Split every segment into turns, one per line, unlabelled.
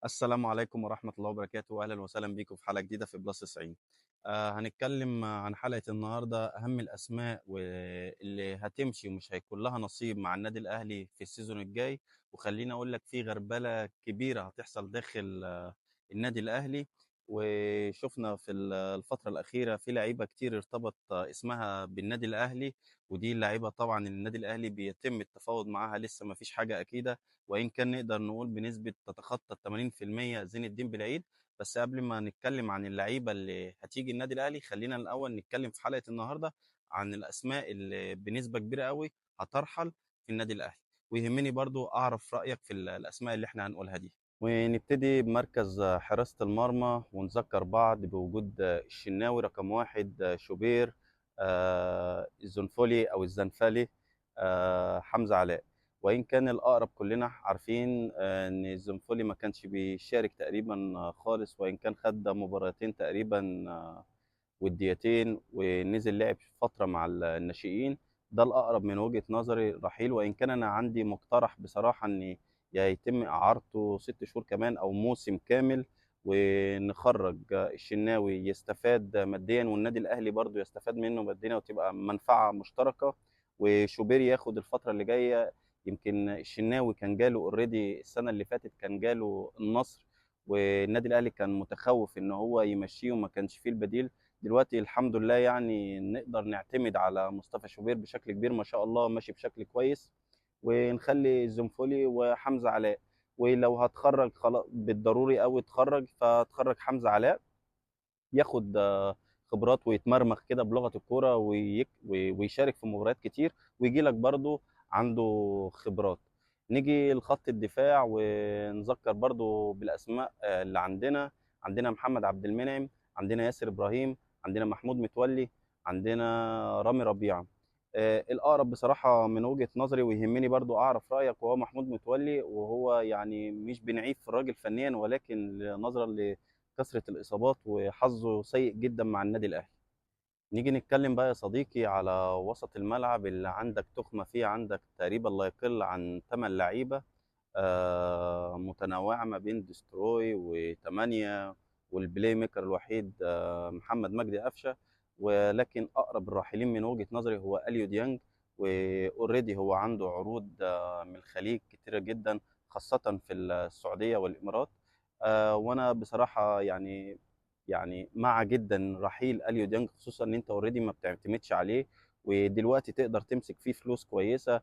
السلام عليكم ورحمة الله وبركاته، وأهلا وسهلا بيكم في حلقة جديدة في بلس 90. هنتكلم عن حلقة النهاردة أهم الأسماء واللي هتمشي ومش هيكون لها نصيب مع النادي الأهلي في السيزون الجاي. وخليني أقول لك في غربلة كبيرة هتحصل داخل النادي الأهلي. وشفنا في الفترة الأخيرة في لعيبة كتير ارتبط اسمها بالنادي الأهلي، ودي اللعيبة طبعا النادي الأهلي بيتم التفاوض معاها، لسه ما فيش حاجة أكيدة، وإن كان نقدر نقول بنسبة تتخطى 80% زين الدين بالعيد. بس قبل ما نتكلم عن اللعيبة اللي هتيجي النادي الأهلي، خلينا الأول نتكلم في حلقة النهاردة عن الأسماء اللي بنسبة كبيرة قوي هترحل في النادي الأهلي. ويهمني برضو أعرف رأيك في الأسماء اللي احنا هنقولها دي. ونبتدي بمركز حراسة المرمى، ونذكر بعض بوجود الشناوي رقم واحد، شوبير، الزنفولي أو الزنفالي، حمزة علاء. وإن كان الأقرب كلنا عارفين إن الزنفولي ما كانش بيشارك تقريبا خالص، وإن كان خد مباراتين تقريبا وديتين، ونزل لعب فترة مع الناشئين. ده الأقرب من وجهة نظري رحيل، وإن كان أنا عندي مقترح بصراحة إن يا يتم إعارته 6 شهور كمان أو موسم كامل، ونخرج الشناوي يستفاد ماديا، والنادي الأهلي برضو يستفاد منه ماديا، وتبقى منفعة مشتركة. وشوبير ياخد الفترة اللي جاية. يمكن الشناوي كان جاله اوريدي السنة اللي فاتت، كان جاله النصر، والنادي الأهلي كان متخوف إن هو يمشيه وما كانش فيه البديل. دلوقتي الحمد لله يعني نقدر نعتمد على مصطفى شوبير بشكل كبير، ما شاء الله ماشي بشكل كويس. ونخلي الزنفولي وحمزة علاء. ولو هتخرج خلاص بالضروري قوي تخرج، فتخرج حمزة علاء ياخد خبرات ويتمرمخ كده بلغة الكورة ويشارك في مباريات كتير، ويجي لك برضو عنده خبرات. نيجي لخط الدفاع ونذكر برضو بالأسماء اللي عندنا محمد عبد المنعم، عندنا ياسر إبراهيم، عندنا محمود متولي، عندنا رامي ربيعة. الأقرب بصراحة من وجهة نظري ويهمني برضو أعرف رأيك، وهو محمود متولي، وهو يعني مش بنعيب في الراجل فنيا، ولكن نظرا كثرة الإصابات وحظه سيء جدا مع النادي الأهلي. نيجي نتكلم بقى يا صديقي على وسط الملعب اللي عندك تخمة فيه. عندك تقريبا لا يقل عن 8 لعيبة متنوعة ما بين ديستروي وتمانية، والبلاي ميكر الوحيد محمد مجدي قفشة. ولكن أقرب الراحلين من وجهة نظري هو أليو ديانج، واوريدي هو عنده عروض من الخليج كتيرة جدا، خاصة في السعودية والإمارات. وأنا بصراحة يعني مع جدا رحيل أليو ديانج، خصوصا إن أنت اوريدي ما بتعتمدش عليه، ودلوقتي تقدر تمسك فيه فلوس كويسة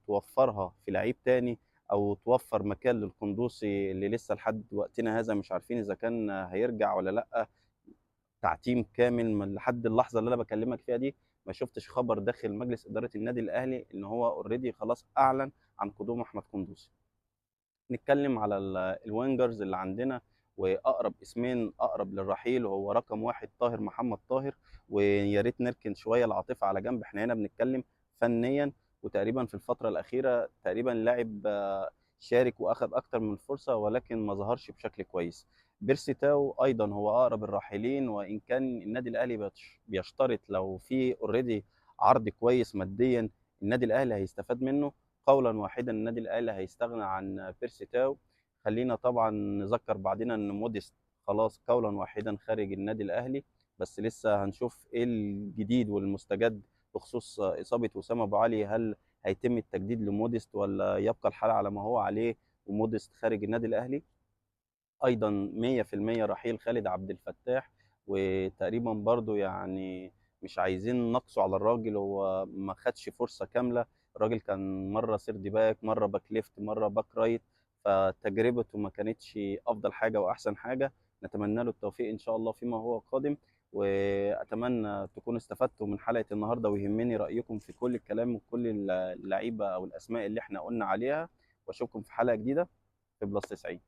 توفرها في لعيب تاني، او توفر مكان للقندوسي اللي لسه لحد وقتنا هذا مش عارفين اذا كان هيرجع ولا لا. تعتيم كامل من لحد اللحظه اللي انا بكلمك فيها دي، ما شفتش خبر داخل مجلس اداره النادي الاهلي ان هو اوريدي خلاص اعلن عن قدوم احمد قندوسي. نتكلم على الوينجرز اللي عندنا، واقرب اسمين اقرب للرحيل هو رقم واحد طاهر محمد طاهر. ويا ريت نركن شويه العاطفه على جنب، احنا هنا بنتكلم فنيا. وتقريبا في الفتره الاخيره تقريبا لاعب شارك واخد اكتر من فرصه، ولكن ما ظهرش بشكل كويس. بيرسي تاو ايضا هو اقرب الراحلين، وان كان النادي الاهلي بيشترط لو في اوريدي عرض كويس ماديا النادي الاهلي هيستفاد منه، قولا واحدا النادي الاهلي هيستغنى عن بيرسي تاو. خلينا طبعا نذكر بعدين ان موديست خلاص قولا واحدا خارج النادي الاهلي، بس لسه هنشوف ايه الجديد والمستجد بخصوص اصابه وسام ابو علي. هل هيتم التجديد لموديست ولا يبقى الحال على ما هو عليه وموديست خارج النادي الاهلي؟ ايضا 100% رحيل خالد عبد الفتاح. وتقريبا برضو يعني مش عايزين نقصوا على الراجل، هو ما خدش فرصة كاملة. الراجل كان مرة سيرد باك، مرة باك ليفت، مرة باك رايت، فتجربته ما كانتش افضل حاجة واحسن حاجة. نتمنى له التوفيق ان شاء الله فيما هو قادم. واتمنى تكونوا استفدتوا من حلقة النهاردة، ويهمني رأيكم في كل الكلام وكل اللعيبة او الاسماء اللي احنا قلنا عليها. واشوفكم في حلقة جديدة في بلس 90.